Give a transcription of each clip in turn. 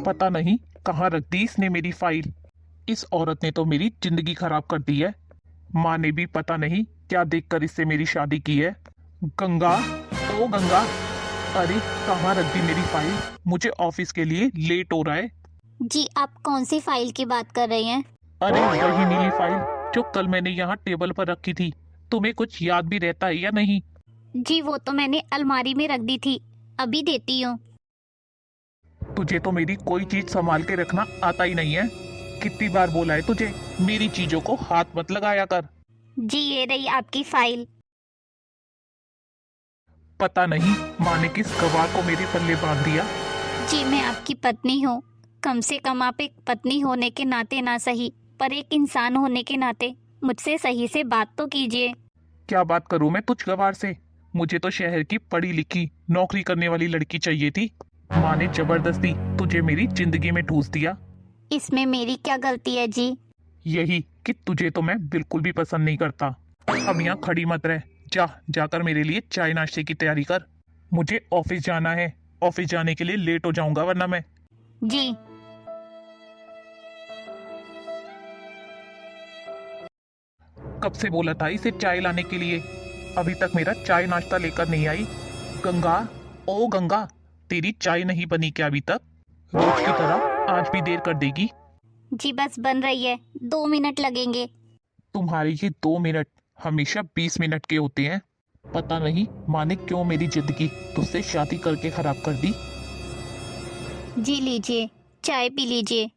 पता नहीं कहाँ रख दी इसने मेरी फाइल। इस औरत ने तो मेरी जिंदगी खराब कर दी है। माँ ने भी पता नहीं क्या देखकर इससे मेरी शादी की है। गंगा, ओ गंगा, अरे कहाँ रख दी मेरी फाइल। मुझे ऑफिस के लिए लेट हो रहा है। जी, आप कौन सी फाइल की बात कर रहे हैं? अरे वही नीली फाइल जो कल मैंने यहाँ टेबल पर रखी थी। तुम्हें कुछ याद भी रहता है या नहीं? जी, वो तो मैंने अलमारी में रख दी थी, अभी देती हूँ। तुझे तो मेरी कोई चीज संभाल के रखना आता ही नहीं है। कितनी बार बोला है तुझे, मेरी चीजों को हाथ मत लगाया कर। जी, ये रही आपकी फाइल। पता नहीं माँ ने किस गवार को मेरे पल्ले बांध दिया। जी, मैं आपकी पत्नी हूँ। कम से कम आप एक पत्नी होने के नाते ना सही, पर एक इंसान होने के नाते मुझसे सही से बात तो कीजिए। क्या बात करूं मैं तुझ गवार से? मुझे तो शहर की पढ़ी लिखी नौकरी करने वाली लड़की चाहिए थी। माँ ने जबरदस्ती तुझे मेरी जिंदगी में ठूस दिया। इसमें मेरी क्या गलती है जी? यही कि तुझे तो मैं बिल्कुल भी पसंद नहीं करता। अब यहाँ खड़ी मत रह, जाकर मेरे लिए चाय नाश्ते की तैयारी कर। मुझे ऑफिस जाना है। ऑफिस जाने के लिए लेट हो जाऊंगा वरना मैं। जी, कब से बोला था इसे चाय लाने के लिए, अभी तक मेरा चाय नाश्ता लेकर नहीं आई। गंगा, ओ गंगा, तेरी चाय नहीं बनी क्या अभी तक? रोज की तरह आज भी देर कर देगी। जी बस बन रही है, 2 मिनट लगेंगे। तुम्हारे ये 2 मिनट हमेशा 20 मिनट के होते हैं। पता नहीं माँ ने क्यों मेरी जिंदगी तुझसे शादी करके खराब कर दी। जी लीजिए, चाय पी लीजिए।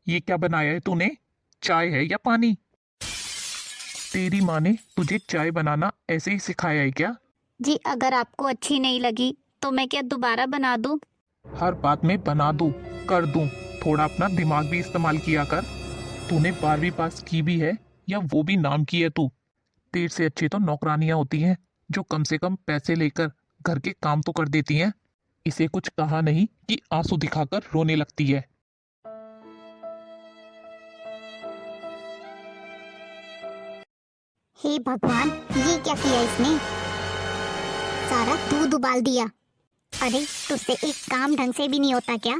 ये क्या बनाया है तूने? चाय है या पानी? तेरी माँ ने तुझे चाय बनाना ऐसे ही सिखाया है क्या? जी, अगर आपको अच्छी नहीं लगी तो मैं क्या दोबारा बना दूं? हर बात में बना दूं, कर दूं। थोड़ा अपना दिमाग भी इस्तेमाल किया कर। तूने 12वीं पास की भी है, या वो भी नाम की है तू? तेरे से अच्छी तो नौकरानियां होती हैं जो कम से कम पैसे लेकर घर के काम तो कर देती हैं। इसे कुछ कहा नहीं कि आंसू दिखाकर रोने लगती है। हे भगवान, ये क्या किया इसने? सारा दूध उबाल दिया। अरे, तुझसे एक काम ढंग से भी नहीं होता क्या?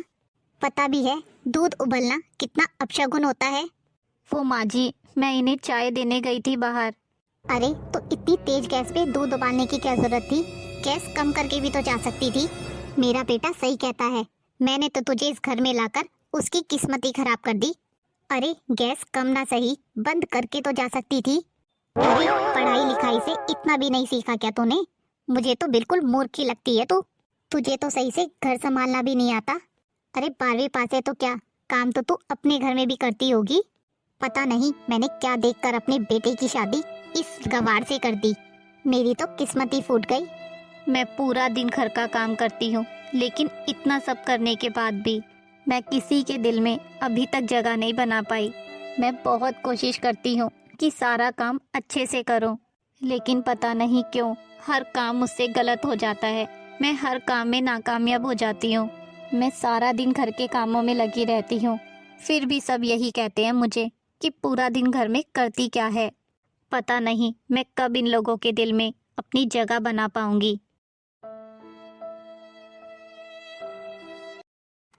पता भी है दूध उबलना कितना अपशगुन होता है। वो माँ जी, मैं इन्हें चाय देने गई थी बाहर। अरे, तो इतनी तेज गैस पे दूध उबालने की क्या जरूरत थी? गैस कम करके भी तो जा सकती थी। मेरा बेटा सही कहता है, मैंने तो तुझे इस घर में लाकर उसकी किस्मत ही खराब कर दी। अरे, गैस कम ना सही, बंद करके तो जा सकती थी। अरे, पढ़ाई लिखाई से इतना भी नहीं सीखा क्या तूने? मुझे तो बिल्कुल मूर्ख ही लगती है तू। तुझे तो सही से घर संभालना भी नहीं आता। अरे, 12वीं पास है तो क्या, काम तो तू अपने घर में भी करती होगी। पता नहीं मैंने क्या देखकर अपने बेटे की शादी इस गंवार से कर दी। मेरी तो किस्मत ही फूट गई। मैं पूरा दिन घर का काम करती हूँ, लेकिन इतना सब करने के बाद भी मैं किसी के दिल में अभी तक जगह नहीं बना पाई। मैं बहुत कोशिश करती हूँ कि सारा काम अच्छे से करूँ, लेकिन पता नहीं क्यों हर काम मुझसे गलत हो जाता है। मैं हर काम में नाकामयाब हो जाती हूँ। मैं सारा दिन घर के कामों में लगी रहती हूँ, फिर भी सब यही कहते हैं मुझे कि पूरा दिन घर में करती क्या है। पता नहीं मैं कब इन लोगों के दिल में अपनी जगह बना पाऊंगी।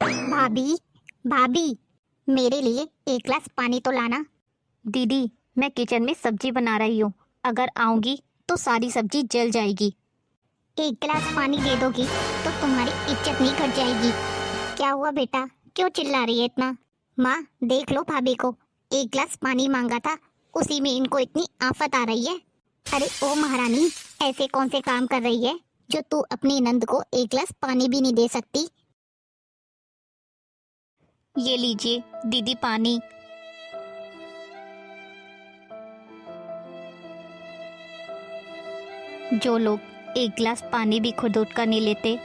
भाभी, भाभी, मेरे लिए एक गिलास पानी तो लाना। दीदी, मैं किचन में सब्जी बना रही हूँ, अगर आऊंगी तो सारी सब्जी जल जाएगी। एक गिलास पानी दे दोगी तो तुम्हारी इज्जत नहीं घट जाएगी। क्या हुआ बेटा, क्यों चिल्ला रही है इतना? माँ, देख लो भाभी को, एक गिलास पानी मांगा था, उसी में इनको इतनी आफत आ रही है। अरे ओ महारानी, ऐसे कौन से काम कर रही है जो तू अपनी नंद को एक गिलास पानी भी नहीं दे सकती? ये लीजिए दीदी पानी। जो लोग एक गिलास पानी भी खुद उठकर नहीं लेते,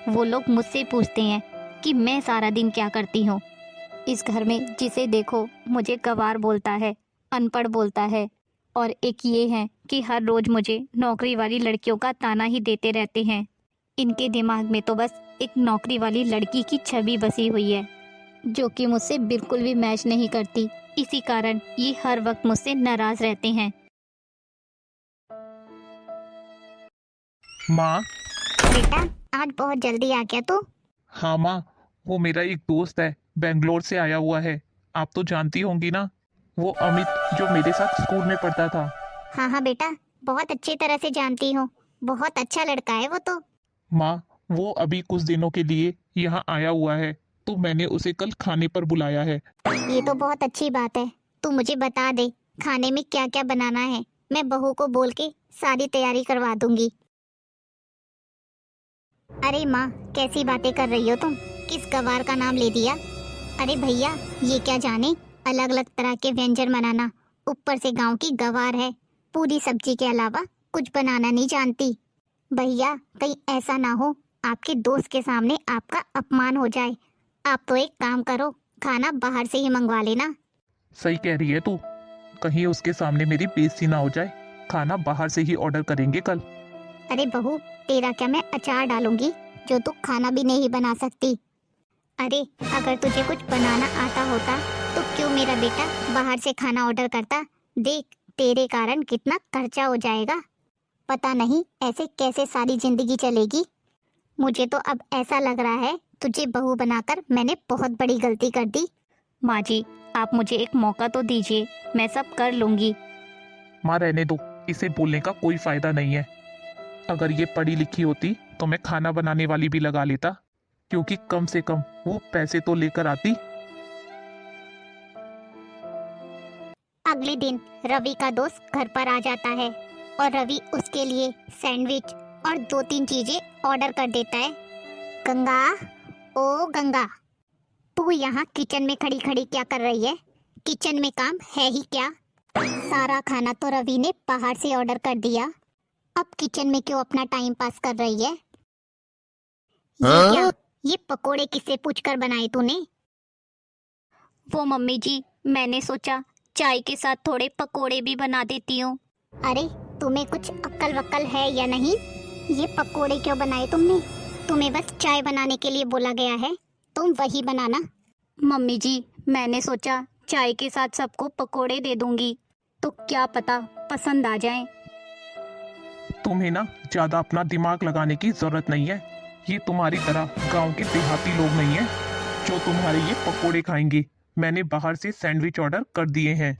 वो लोग मुझसे पूछते हैं कि मैं सारा दिन क्या करती हूँ। इस घर में जिसे देखो मुझे गंवार बोलता है, अनपढ़ बोलता है, और एक ये है कि हर रोज मुझे नौकरी वाली लड़कियों का ताना ही देते रहते हैं। इनके दिमाग में तो बस एक नौकरी वाली लड़की की छवि बसी हुई है, जो कि मुझसे बिल्कुल भी मैच नहीं करती। इसी कारण ये हर वक्त मुझसे नाराज रहते हैं। माँ, बेटा, आज बहुत जल्दी आ गया तू। हाँ माँ, वो मेरा एक दोस्त है, बेंगलोर से आया हुआ है। आप तो जानती होंगी ना, वो अमित जो मेरे साथ स्कूल में पढ़ता था। हाँ हाँ बेटा, बहुत अच्छी तरह से जानती हूँ। बहुत अच्छा लड़का है वो तो। माँ, वो अभी कुछ दिनों के लिए यहाँ आया हुआ है, तो मैंने उसे कल खाने पर बुलाया है। ये तो बहुत अच्छी बात है। तू मुझे बता दे खाने में क्या क्या बनाना है, मैं बहू को बोल के सारी तैयारी करवा दूंगी। अरे माँ, कैसी बातें कर रही हो तुम? किस गवार का नाम ले दिया? अरे भैया, ये क्या जाने अलग अलग तरह के व्यंजन बनाना। ऊपर से गांव की गवार है, पूरी सब्जी के अलावा कुछ बनाना नहीं जानती। भैया, कहीं ऐसा ना हो आपके दोस्त के सामने आपका अपमान हो जाए। आप तो एक काम करो, खाना बाहर से ही मंगवा लेना। सही कह रही है तू, कहीं उसके सामने मेरी बेइज्जती ना हो जाए। खाना बाहर से ही ऑर्डर करेंगे कल। अरे बहू, तेरा क्या मैं अचार डालूंगी जो तू खाना भी नहीं बना सकती। अरे अगर तुझे कुछ बनाना आता होता तो क्यों मेरा बेटा बाहर से खाना ऑर्डर करता? देख, तेरे कारण कितना खर्चा हो जाएगा। पता नहीं ऐसे कैसे सारी जिंदगी चलेगी। मुझे तो अब ऐसा लग रहा है तुझे बहू बनाकर मैंने बहुत बड़ी गलती कर दी। माँ जी, आप मुझे एक मौका तो दीजिए, मैं सब कर लूंगी। माँ रहने दो, इसे बोलने का कोई फायदा नहीं है। अगर ये पढ़ी लिखी होती तो मैं खाना बनाने वाली भी लगा लेता, क्योंकि कम से कम वो पैसे तो लेकर आती। अगले दिन रवि का दोस्त घर पर आ जाता है और रवि उसके लिए सैंडविच और 2-3 चीजें ऑर्डर कर देता है। गंगा, ओ गंगा, तू यहाँ किचन में खड़ी खड़ी क्या कर रही है? किचन में काम है ही क्या? सारा खाना तो रवि ने बाहर से ऑर्डर कर दिया, अब किचन में क्यों अपना टाइम पास कर रही है? ये क्या? ये पकोड़े किससे पूछकर बनाए तूने? वो मम्मी जी, मैंने सोचा चाय के साथ थोड़े पकोड़े भी बना देती हूँ। अरे तुम्हें कुछ अक्ल वक्ल है या नहीं? ये पकोड़े क्यों बनाए तुमने? तुम्हें बस चाय बनाने के लिए बोला गया है, तुम वही बनाना। मम्मी जी, मैंने सोचा चाय के साथ सबको पकोड़े दे दूंगी, तो क्या पता पसंद आ जाएं। तुम्हें ना ज्यादा अपना दिमाग लगाने की जरूरत नहीं है। ये तुम्हारी तरह गांव के देहाती लोग नहीं है जो तुम्हारे ये पकोड़े खाएंगे। मैंने बाहर से सैंडविच ऑर्डर कर दिए हैं।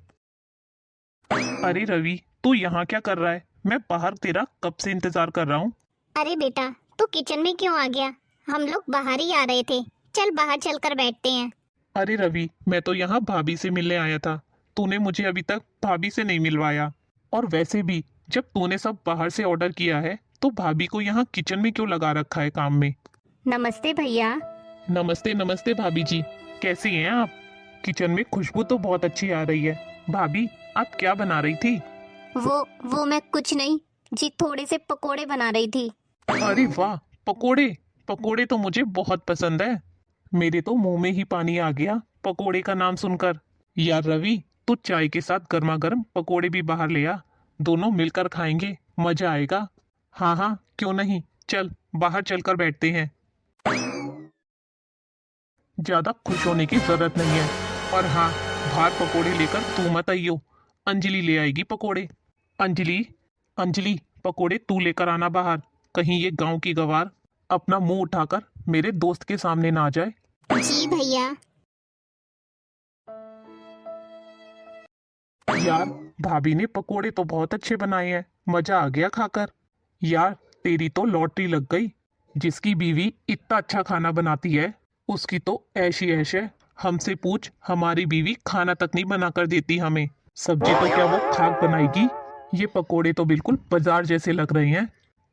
अरे रवि, तू यहाँ क्या कर रहा है? मैं बाहर तेरा कब से इंतजार कर रहा हूँ। अरे बेटा, तू किचन में क्यों आ गया? हम लोग बाहर ही आ रहे थे, चल बाहर चलकर बैठते हैं। अरे रवि, मैं तो यहाँ भाभी से मिलने आया था। तूने मुझे अभी तक भाभी से नहीं मिलवाया। और वैसे भी जब तूने सब बाहर से ऑर्डर किया है तो भाभी को यहाँ किचन में क्यों लगा रखा है काम में? नमस्ते भैया। नमस्ते नमस्ते भाभी जी, कैसी हैं आप? किचन में खुशबू तो बहुत अच्छी आ रही है। भाभी, आप क्या बना रही थी? वो मैं कुछ नहीं जी, थोड़े से पकोड़े बना रही थी। अरे वाह, पकोड़े! पकोड़े तो मुझे बहुत पसंद है। मेरे तो मुंह में ही पानी आ गया पकोड़े का नाम सुनकर। यार रवि, तू चाय के साथ गर्मा गर्म पकोड़े भी बाहर ले आ, दोनों मिलकर खाएंगे, मजा आएगा। हाँ हाँ, क्यों नहीं, चल बाहर चलकर बैठते हैं। ज्यादा खुश होने की जरूरत नहीं है। और हाँ, बाहर पकोड़े लेकर तू मत आइयो, अंजलि ले आएगी पकोड़े। अंजलि, अंजलि, पकोड़े तू लेकर आना बाहर। कहीं ये गांव की गवार अपना मुंह उठाकर मेरे दोस्त के सामने ना आ जाए। जी भैया। यार, भाभी ने पकोड़े तो बहुत अच्छे बनाए हैं, मजा आ गया खाकर। यार, तेरी तो लॉटरी लग गई। जिसकी बीवी इतना अच्छा खाना बनाती है उसकी तो ऐश ही ऐश है। हमसे पूछ, हमारी बीवी खाना तक नहीं बना कर देती हमें। सब्जी तो क्या वो खाक बनाएगी। ये पकोड़े तो बिल्कुल बाजार जैसे लग रहे हैं।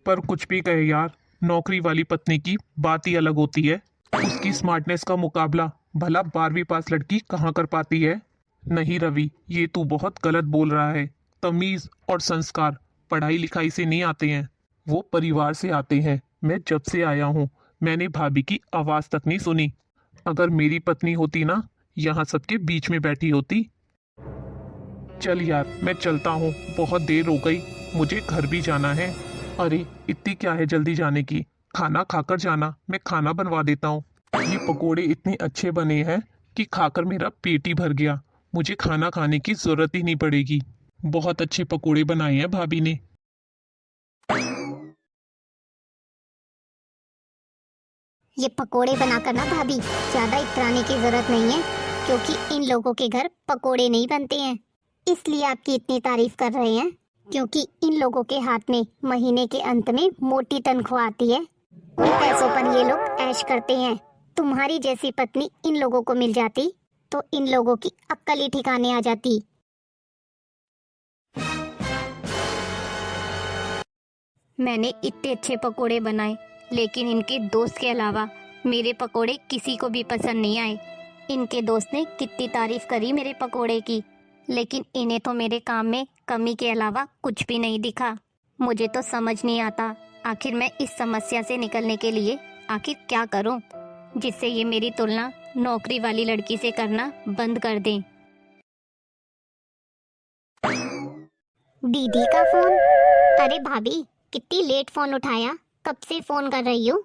पर कुछ भी कहे यार, नौकरी वाली पत्नी की बात ही अलग होती है। उसकी स्मार्टनेस का मुकाबला भला 12वीं पास लड़की कहाँ कर पाती है। नहीं रवि, ये तू बहुत गलत बोल रहा है। तमीज और संस्कार पढ़ाई लिखाई से नहीं आते हैं, वो परिवार से आते हैं। मैं जब से आया हूँ मैंने भाभी की आवाज तक नहीं सुनी। अगर मेरी पत्नी होती ना, यहाँ सबके बीच में बैठी होती। चल यार, मैं चलता हूँ, बहुत देर हो गई, मुझे घर भी जाना है। अरे इतनी क्या है जल्दी जाने की, खाना खाकर जाना, मैं खाना बनवा देता हूँ। ये पकोड़े इतने अच्छे बने हैं कि खाकर मेरा पेट ही भर गया। मुझे खाना खाने की जरूरत ही नहीं पड़ेगी। बहुत अच्छे पकोड़े बनाए हैं भाभी ने। ये पकोड़े बनाकर ना भाभी ज्यादा इतराने की जरूरत नहीं है, क्योंकि इन लोगों के घर पकोड़े नहीं बनते हैं। इसलिए आपकी इतनी तारीफ कर रहे हैं, क्योंकि इन लोगों के हाथ में महीने के अंत में मोटी तनख्वाह आती है। उन पैसों पर ये लोग ऐश करते हैं। तुम्हारी जैसी पत्नी इन लोगों को मिल जाती तो इन लोगों की अक्ल ही ठिकाने आ जाती। मैंने इतने अच्छे पकोड़े बनाए, लेकिन इनके दोस्त के अलावा मेरे पकोड़े किसी को भी पसंद नहीं आए। इनके दोस्त ने कितनी तारीफ करी मेरे पकोड़े की, लेकिन इन्हें तो मेरे काम में कमी के अलावा कुछ भी नहीं दिखा। मुझे तो समझ नहीं आता आखिर मैं इस समस्या से निकलने के लिए आखिर क्या करूं, जिससे ये मेरी तुलना नौकरी वाली लड़की से करना बंद कर दें। दीदी का फोन। अरे भाभी, कितनी लेट फोन उठाया, कब से फोन कर रही हूँ।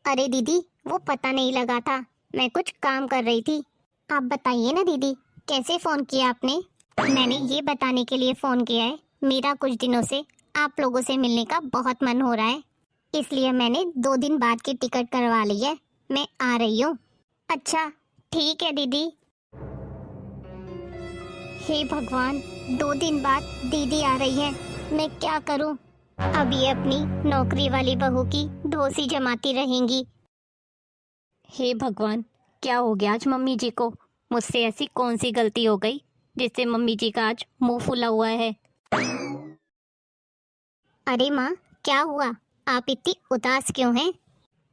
अरे दीदी, वो पता नहीं लगा था, मैं कुछ काम कर रही थी। आप बताइए ना दीदी, कैसे फोन किया आपने? मैंने ये बताने के लिए फोन किया है, मेरा कुछ दिनों से आप लोगों से मिलने का बहुत मन हो रहा है, इसलिए मैंने 2 दिन बाद की टिकट करवा ली है। मैं आ रही हूँ। अच्छा ठीक है दीदी। हे भगवान, 2 दिन बाद दीदी आ रही है, मैं क्या करूँ? अब ये अपनी नौकरी वाली बहू की ढोसी जमाती रहेंगी। हे भगवान, क्या हो गया आज मम्मी जी को? मुझसे ऐसी कौन सी गलती हो गई जिससे मम्मी जी का आज मुंह फूला हुआ है? अरे माँ, क्या हुआ? आप इतनी उदास क्यों हैं?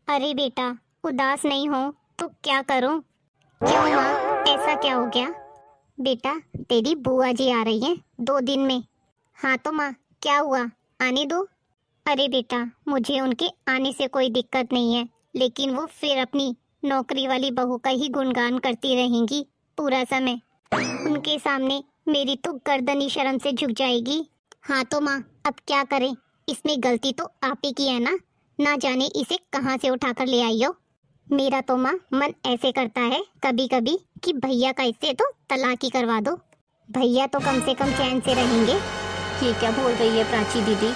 अरे बेटा, उदास नहीं हो तो क्या करूं? क्यों माँ, ऐसा क्या हो गया? बेटा, तेरी बुआ जी आ रही हैं 2 दिन में। हाँ तो माँ, क्या हुआ? आने दो। अरे बेटा, मुझे उनके आने से कोई दिक्कत नहीं है, लेकिन वो फिर अपनी नौकरी वाली बहू का ही गुणगान करती रहेंगी पूरा समय। उनके सामने मेरी तो गर्दन ही शर्म से झुक जाएगी। हाँ तो माँ, अब क्या करें? इसमें गलती तो आप ही की है ना जाने इसे कहाँ से उठा कर ले आई हो। मेरा तो माँ मन ऐसे करता है कभी कभी कि भैया का इससे तो तलाक ही करवा दो। भैया तो कम से कम चैन से रहेंगे। ये क्या बोल रही है प्राची दीदी?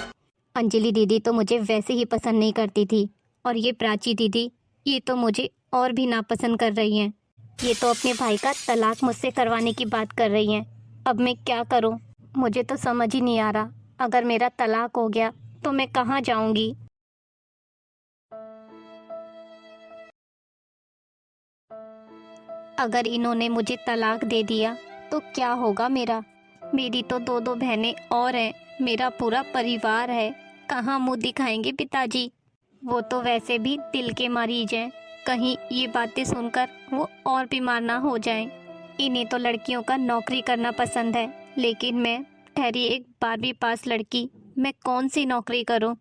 अंजलि दीदी तो मुझे वैसे ही पसंद नहीं करती थी, और ये प्राची दीदी, ये तो मुझे और भी नापसंद कर रही हैं। ये तो अपने भाई का तलाक मुझसे करवाने की बात कर रही हैं। अब मैं क्या करूं? मुझे तो समझ ही नहीं आ रहा, अगर मेरा तलाक हो गया तो मैं कहाँ जाऊंगी? अगर इन्होंने मुझे तलाक दे दिया तो क्या होगा मेरा? मेरी तो 2 बहनें और हैं, मेरा पूरा परिवार है, कहाँ मुंह दिखाएंगे पिताजी? वो तो वैसे भी दिल के मरीज हैं, कहीं ये बातें सुनकर वो और बीमार ना हो जाएं। इन्हें तो लड़कियों का नौकरी करना पसंद है, लेकिन मैं ठहरी एक 12वीं पास लड़की, मैं कौन सी नौकरी करूं?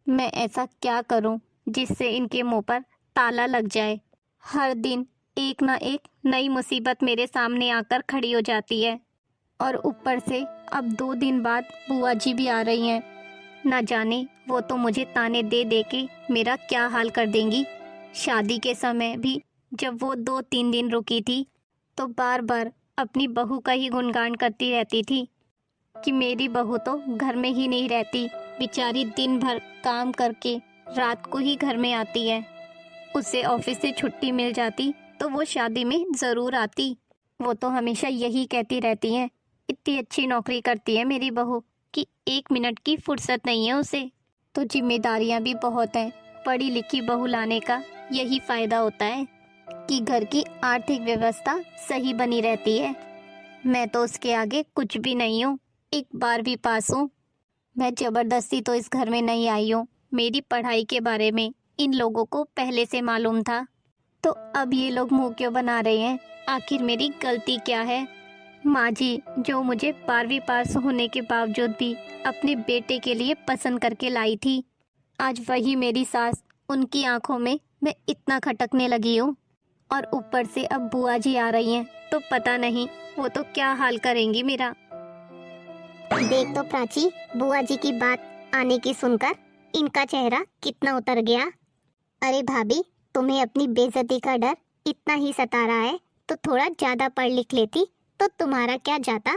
मैं ऐसा क्या करूं जिससे इनके मुंह पर ताला लग जाए? हर दिन एक ना एक नई मुसीबत मेरे सामने आकर खड़ी हो जाती है, और ऊपर से अब 2 दिन बाद बुआ जी भी आ रही हैं। ना जाने वो तो मुझे ताने दे दे के मेरा क्या हाल कर देंगी। शादी के समय भी जब वो 2-3 दिन रुकी थी तो बार बार अपनी बहू का ही गुणगान करती रहती थी कि मेरी बहू तो घर में ही नहीं रहती, बेचारी दिन भर काम करके रात को ही घर में आती है। उसे ऑफिस से छुट्टी मिल जाती तो वो शादी में ज़रूर आती। वो तो हमेशा यही कहती रहती हैं, इतनी अच्छी नौकरी करती है मेरी बहू कि 1 मिनट की फुर्सत नहीं है उसे। तो जिम्मेदारियां भी बहुत हैं। पढ़ी लिखी बहू लाने का यही फ़ायदा होता है कि घर की आर्थिक व्यवस्था सही बनी रहती है। मैं तो उसके आगे कुछ भी नहीं हूँ, एक 12वीं पास हूँ। मैं ज़बरदस्ती तो इस घर में नहीं आई हूँ, मेरी पढ़ाई के बारे में इन लोगों को पहले से मालूम था। तो अब ये लोग मुंह क्यों बना रहे हैं? आखिर मेरी गलती क्या है? माँ जी, जो मुझे 12वीं पास होने के बावजूद भी अपने बेटे के लिए पसंद करके लाई थी, आज वही मेरी सास, उनकी आंखों में मैं इतना खटकने लगी हूँ। और ऊपर से अब बुआ जी आ रही हैं, तो पता नहीं वो तो क्या हाल करेंगी मेरा। देख तो प्राची, बुआ जी की बात आने की सुनकर इनका चेहरा कितना उतर गया। अरे भाभी, तुम्हें अपनी बेइज्जती का डर इतना ही सता रहा है तो थोड़ा ज्यादा पढ़ लिख लेती तो तुम्हारा क्या जाता।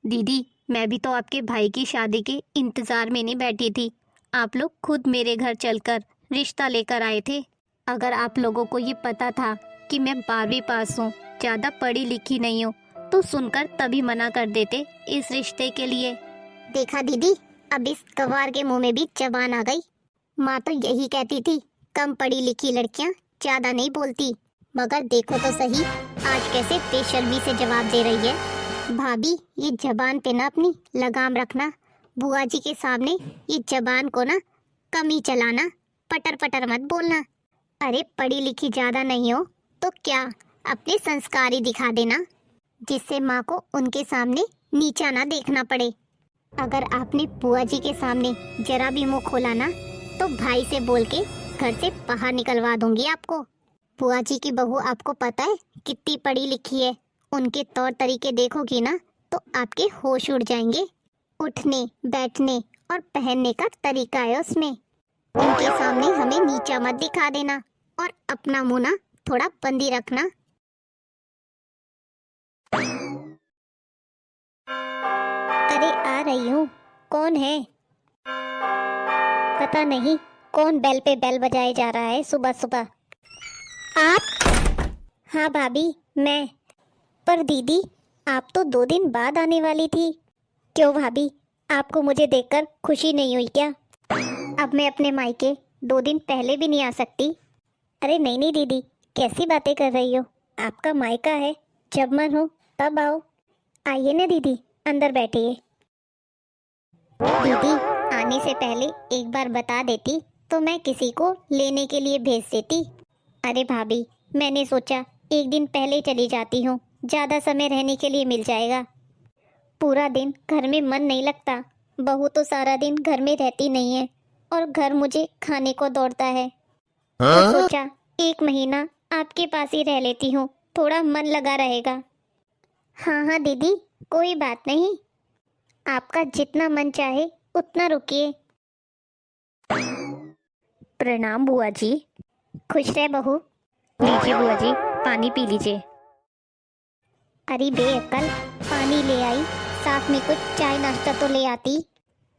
दीदी, मैं भी तो आपके भाई की शादी के इंतजार में नहीं बैठी थी, आप लोग खुद मेरे घर चलकर रिश्ता लेकर आए थे। अगर आप लोगों को ये पता था कि मैं 12वीं पास हूँ, ज़्यादा पढ़ी लिखी नहीं हूँ, तो सुनकर तभी मना कर देते इस रिश्ते के लिए। देखा दीदी, अब इस गवार के मुंह में भी जबान आ गई। माँ तो यही कहती थी, कम पढ़ी लिखी लड़कियां ज्यादा नहीं बोलती। मगर देखो तो सही, आज कैसे बेशर्मी से जवाब दे रही है। भाभी, ये जबान पे ना अपनी लगाम रखना। बुआ जी के सामने ये जबान को ना कम ही चलाना, पटर पटर मत बोलना। अरे पढ़ी लिखी ज्यादा नहीं हो तो क्या, अपने संस्कार ही दिखा देना, जिससे माँ को उनके सामने नीचा ना देखना पड़े। अगर आपने बुआ जी के सामने जरा भी मुंह खोला ना, तो भाई से बोल के घर से बाहर निकलवा दूंगी आपको। बुआ जी की बहू आपको पता है कितनी पढ़ी लिखी है। उनके तौर तरीके देखोगी ना तो आपके होश उड़ जाएंगे। उठने, बैठने और पहनने का तरीका है उसमें। उनके सामने हमें नीचा मत दिखा देना और अपना मुंह ना थोड़ा बंद ही रखना। अरे आ रही हूँ। कौन है? पता नहीं कौन बेल पे बेल बजाए जा रहा है सुबह सुबह। आप? हाँ भाभी, मैं। पर दीदी, आप तो 2 दिन बाद आने वाली थी। क्यों भाभी, आपको मुझे देखकर खुशी नहीं हुई क्या? अब मैं अपने मायके 2 दिन पहले भी नहीं आ सकती? अरे नहीं नहीं दीदी, कैसी बातें कर रही हो? आपका मायका है, जब मन हो तब आओ। आइए ना दीदी, अंदर बैठिए। दीदी, आने से पहले एक बार बता देती तो मैं किसी को लेने के लिए भेज देती। अरे भाभी, मैंने सोचा एक दिन पहले चली जाती हूँ, ज़्यादा समय रहने के लिए मिल जाएगा। पूरा दिन घर में मन नहीं लगता। बहू तो सारा दिन घर में रहती नहीं है और घर मुझे खाने को दौड़ता है। तो सोचा 1 महीना आपके पास ही रह लेती हूँ, थोड़ा मन लगा रहेगा। हाँ हाँ दीदी, कोई बात नहीं, आपका जितना मन चाहे उतना रुकिए। प्रणाम बुआ जी। खुश रहे बहू। लीजिए बुआ जी, पानी पी लीजिए। अरे बेअक्ल, पानी ले आई, साथ में कुछ चाय नाश्ता तो ले आती।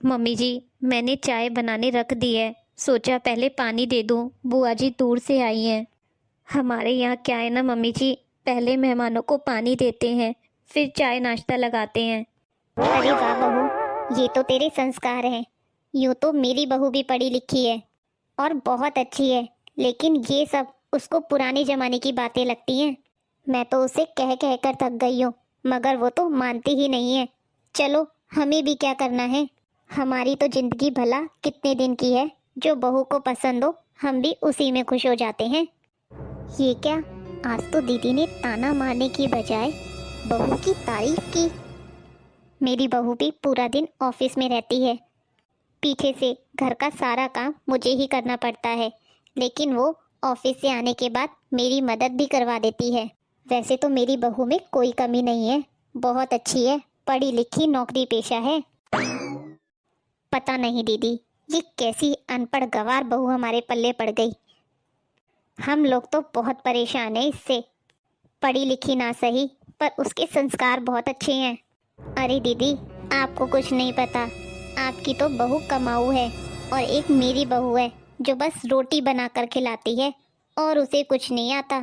मम्मी जी, मैंने चाय बनाने रख दी है, सोचा पहले पानी दे दूं। बुआ जी दूर से आई हैं। हमारे यहाँ क्या है ना मम्मी जी, पहले मेहमानों को पानी देते हैं, फिर चाय नाश्ता लगाते हैं। अरे वाह बहू, ये तो तेरे संस्कार हैं। यूँ तो मेरी बहू भी पढ़ी लिखी है और बहुत अच्छी है, लेकिन ये सब उसको पुराने जमाने की बातें लगती हैं। मैं तो उसे कह कह कर थक गई हूँ, मगर वो तो मानती ही नहीं है। चलो, हमें भी क्या करना है, हमारी तो जिंदगी भला कितने दिन की है। जो बहू को पसंद हो हम भी उसी में खुश हो जाते हैं। ये क्या, आज तो दीदी ने ताना मारने की बजाय बहू की तारीफ की। मेरी बहू भी पूरा दिन ऑफिस में रहती है, पीछे से घर का सारा काम मुझे ही करना पड़ता है, लेकिन वो ऑफिस से आने के बाद मेरी मदद भी करवा देती है। वैसे तो मेरी बहू में कोई कमी नहीं है, बहुत अच्छी है, पढ़ी लिखी, नौकरी पेशा है। पता नहीं दीदी, ये कैसी अनपढ़ गंवार बहू हमारे पल्ले पड़ गई। हम लोग तो बहुत परेशान हैं इससे। पढ़ी लिखी ना सही, पर उसके संस्कार बहुत अच्छे हैं। अरे दीदी, आपको कुछ नहीं पता, आपकी तो बहू कमाऊ है और एक मेरी बहू है जो बस रोटी बनाकर खिलाती है और उसे कुछ नहीं आता।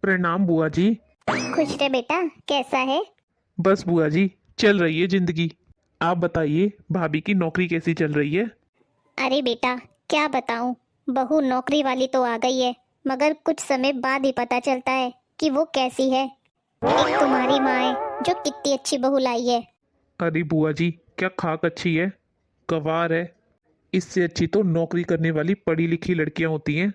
प्रणाम बुआ जी। खुश रहे बेटा, कैसा है? बस बुआ जी, चल रही है जिंदगी। आप बताइए, भाभी की नौकरी कैसी चल रही है? अरे बेटा, क्या बताऊं, बहू नौकरी वाली तो आ गई है, मगर कुछ समय बाद ही पता चलता है कि वो कैसी है। एक तुम्हारी माँ है जो कितनी अच्छी बहू लाई है। अरे बुआ जी, क्या खाक अच्छी है, गवार है। इससे अच्छी तो नौकरी करने वाली पढ़ी लिखी लड़कियां होती हैं।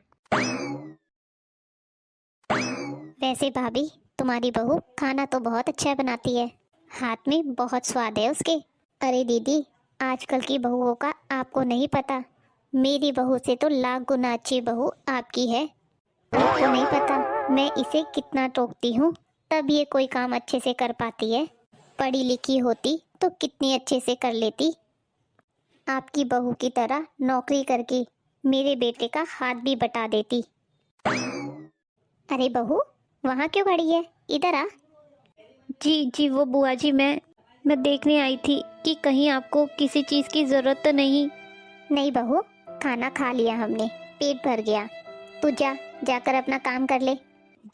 वैसे भाभी, तुम्हारी बहू खाना तो बहुत अच्छा बनाती है, हाथ में बहुत स्वाद है उसके। अरे दीदी, आजकल की बहुओं का आपको नहीं पता, मेरी बहू से तो लाख गुना अच्छी बहू आपकी है। आपको नहीं पता मैं इसे कितना टोकती हूँ, तब ये कोई काम अच्छे से कर पाती है। पढ़ी लिखी होती तो कितनी अच्छे से कर लेती। आपकी बहू की तरह नौकरी करके मेरे बेटे का हाथ भी बटा देती। अरे बहू, वहाँ क्यों खड़ी है, इधर आ। जी जी, वो बुआ जी, मैं देखने आई थी कि कहीं आपको किसी चीज़ की ज़रूरत तो नहीं। नहीं बहू, खाना खा लिया हमने, पेट भर गया। तू जाकर अपना काम कर ले।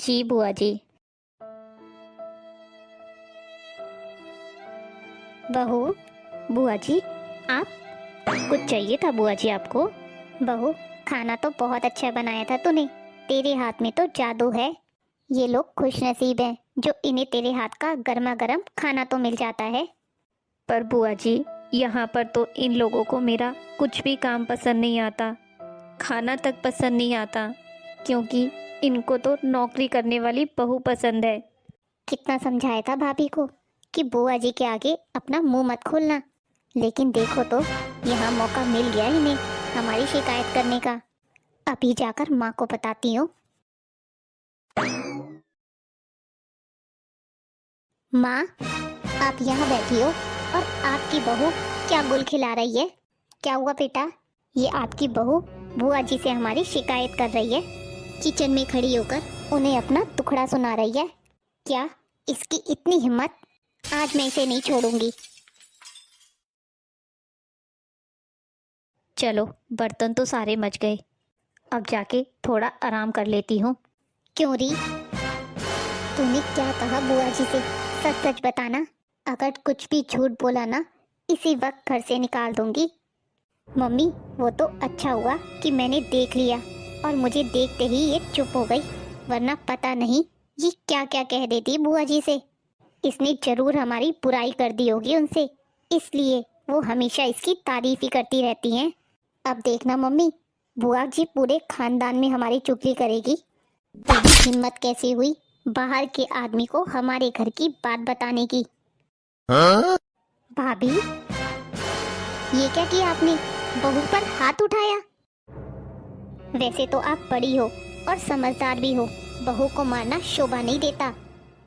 जी बुआ जी। बहू, बुआ जी आप, कुछ चाहिए था बुआ जी आपको? बहू, खाना तो बहुत अच्छा बनाया था तूने, तेरे हाथ में तो जादू है। ये लोग खुश नसीब हैं जो इन्हें तेरे हाथ का गर्मा गर्म खाना तो मिल जाता है। पर बुआ जी, यहाँ पर तो इन लोगों को मेरा कुछ भी काम पसंद नहीं आता, खाना तक पसंद नहीं आता, क्योंकि इनको तो नौकरी करने वाली बहू पसंद है। कितना समझाया था भाभी को कि बुआ जी के आगे अपना मुंह मत खोलना, लेकिन देखो तो यहाँ मौका मिल गया इन्हें हमारी शिकायत करने का। अभी जाकर माँ को बताती हूँ। माँ, आप यहाँ बैठी हो और आपकी बहू क्या गुल खिला रही है? क्या हुआ बेटा? ये आपकी बहू बुआ जी से हमारी शिकायत कर रही है, किचन में खड़ी होकर उन्हें अपना दुखड़ा सुना रही है। क्या इसकी इतनी हिम्मत? आज मैं इसे नहीं छोड़ूंगी। चलो, बर्तन तो सारे मच गए, अब जाके थोड़ा आराम कर लेती हूँ। क्यों री? तूने क्या कहा बुआ जी से? सच सच बताना, अगर कुछ भी झूठ बोला ना इसी वक्त घर से निकाल दूंगी। मम्मी, वो तो अच्छा हुआ कि मैंने देख लिया और मुझे देखते ही ये चुप हो गई, वरना पता नहीं ये क्या क्या कह देती बुआ जी से। इसने जरूर हमारी बुराई कर दी होगी उनसे, इसलिए वो हमेशा इसकी तारीफ ही करती रहती हैं। अब देखना मम्मी, बुआ जी पूरे खानदान में हमारी चुगली करेगी। तेरी हिम्मत कैसे हुई बाहर के आदमी को हमारे घर की बात बताने की? भाभी, ये क्या किया आपने? बहू पर हाथ उठाया? वैसे तो आप बड़ी हो और समझदार भी हो, बहू को मारना शोभा नहीं देता।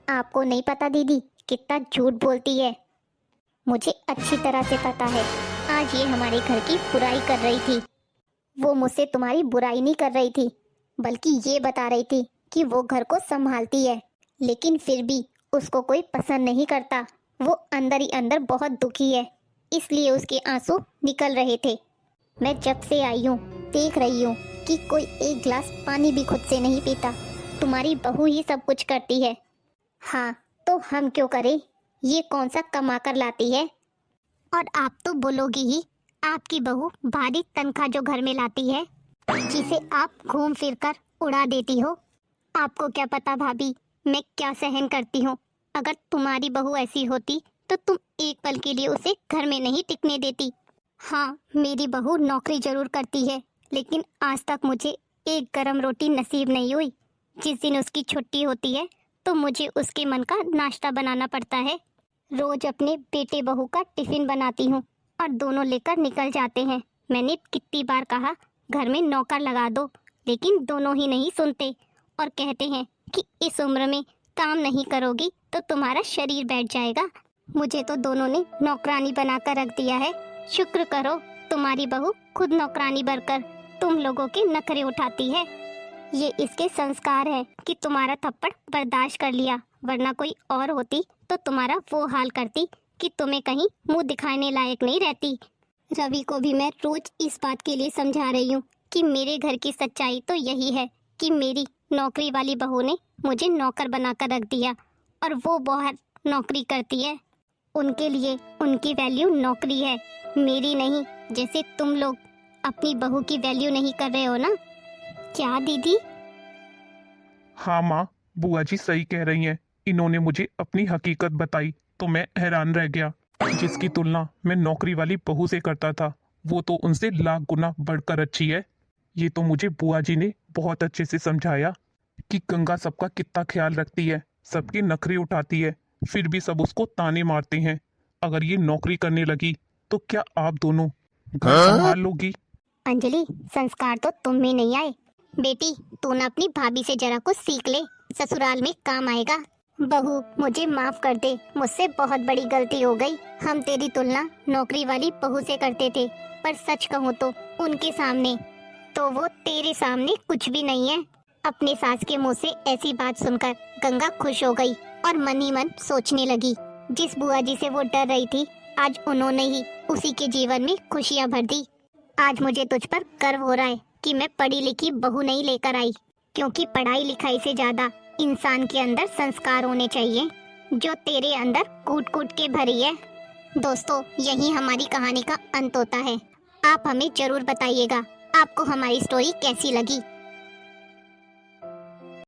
आपको नहीं पता दीदी कितना झूठ बोलती है। मुझे अच्छी तरह से पता है, आज ये हमारे घर की बुराई कर रही थी। वो मुझसे तुम्हारी बुराई नहीं कर रही थी, बल्कि ये बता रही थी कि वो घर को संभालती है, लेकिन फिर भी उसको कोई पसंद नहीं करता। वो अंदर ही अंदर बहुत दुखी है, इसलिए उसके आंसू निकल रहे थे। मैं जब से आई हूँ देख रही हूँ कि कोई एक गिलास पानी भी खुद से नहीं पीता, तुम्हारी बहू ही सब कुछ करती है। हाँ, तो हम क्यों करें? ये कौन सा कमा कर लाती है? और आप तो बोलोगी ही, आपकी बहू भारी तनख्वाह जो घर में लाती है, जिसे आप घूम फिर कर उड़ा देती हो। आपको क्या पता भाभी मैं क्या सहन करती हूँ। अगर तुम्हारी बहू ऐसी होती तो तुम एक पल के लिए उसे घर में नहीं टिकने देती। हाँ, मेरी बहू नौकरी जरूर करती है, लेकिन आज तक मुझे एक गरम रोटी नसीब नहीं हुई। जिस दिन उसकी छुट्टी होती है तो मुझे उसके मन का नाश्ता बनाना पड़ता है। रोज अपने बेटे बहू का टिफिन बनाती हूँ और दोनों लेकर निकल जाते हैं। मैंने कितनी बार कहा घर में नौकर लगा दो, लेकिन दोनों ही नहीं सुनते और कहते हैं कि इस उम्र में काम नहीं करोगी तो तुम्हारा शरीर बैठ जाएगा। मुझे तो दोनों ने नौकरानी बनाकर रख दिया है। शुक्र करो तुम्हारी बहू खुद नौकरानी बनकर तुम लोगों के नखरे उठाती है। ये इसके संस्कार है कि तुम्हारा थप्पड़ बर्दाश्त कर लिया, वरना कोई और होती तो तुम्हारा वो हाल करती कि तुम्हें कहीं मुंह दिखाने लायक नहीं रहती। रवि को भी मैं रोज इस बात के लिए समझा रही हूँ कि मेरे घर की सच्चाई तो यही है कि मेरी नौकरी वाली बहू ने मुझे नौकर बनाकर रख दिया और वो बाहर नौकरी करती है। उनके लिए उनकी वैल्यू नौकरी है, मेरी नहीं। जैसे तुम लोग अपनी बहू की वैल्यू नहीं कर रहे हो ना। क्या दीदी? हाँ माँ, बुआ जी सही कह रही हैं। इन्होंने मुझे अपनी हकीकत बताई तो मैं हैरान रह गया। जिसकी तुलना मैं नौकरी वाली बहू से करता था, वो तो उनसे लाख गुना बढ़कर अच्छी है। ये तो मुझे बुआ जी ने बहुत अच्छे से समझाया कि गंगा सबका कितना ख्याल रखती है, सबके नखरे उठाती है, फिर भी सब उसको ताने मारते हैं। अगर ये नौकरी करने लगी तो क्या आप दोनों घर संभाल लोगी? अंजलि, संस्कार तो तुम में नहीं आए। बेटी, तू ना अपनी भाभी से जरा कुछ सीख ले, ससुराल में काम आएगा। बहू, मुझे माफ कर दे, मुझसे बहुत बड़ी गलती हो गई। हम तेरी तुलना नौकरी वाली बहू से करते थे, पर सच कहूँ तो उनके सामने तो वो तेरे सामने कुछ भी नहीं है। अपने सास के मुंह से ऐसी बात सुनकर गंगा खुश हो गई और मन ही मन सोचने लगी, जिस बुआ जी से वो डर रही थी, आज उन्होंने ही उसी के जीवन में खुशियाँ भर दी। आज मुझे तुझ पर गर्व हो रहा है कि मैं पढ़ी लिखी बहू नहीं लेकर आई, क्योंकि पढ़ाई लिखाई से ज्यादा इंसान के अंदर संस्कार होने चाहिए, जो तेरे अंदर कूट कूट के भरी है। दोस्तों, यही हमारी कहानी का अंत होता है। आप हमें जरूर बताइएगा आपको हमारी स्टोरी कैसी लगी।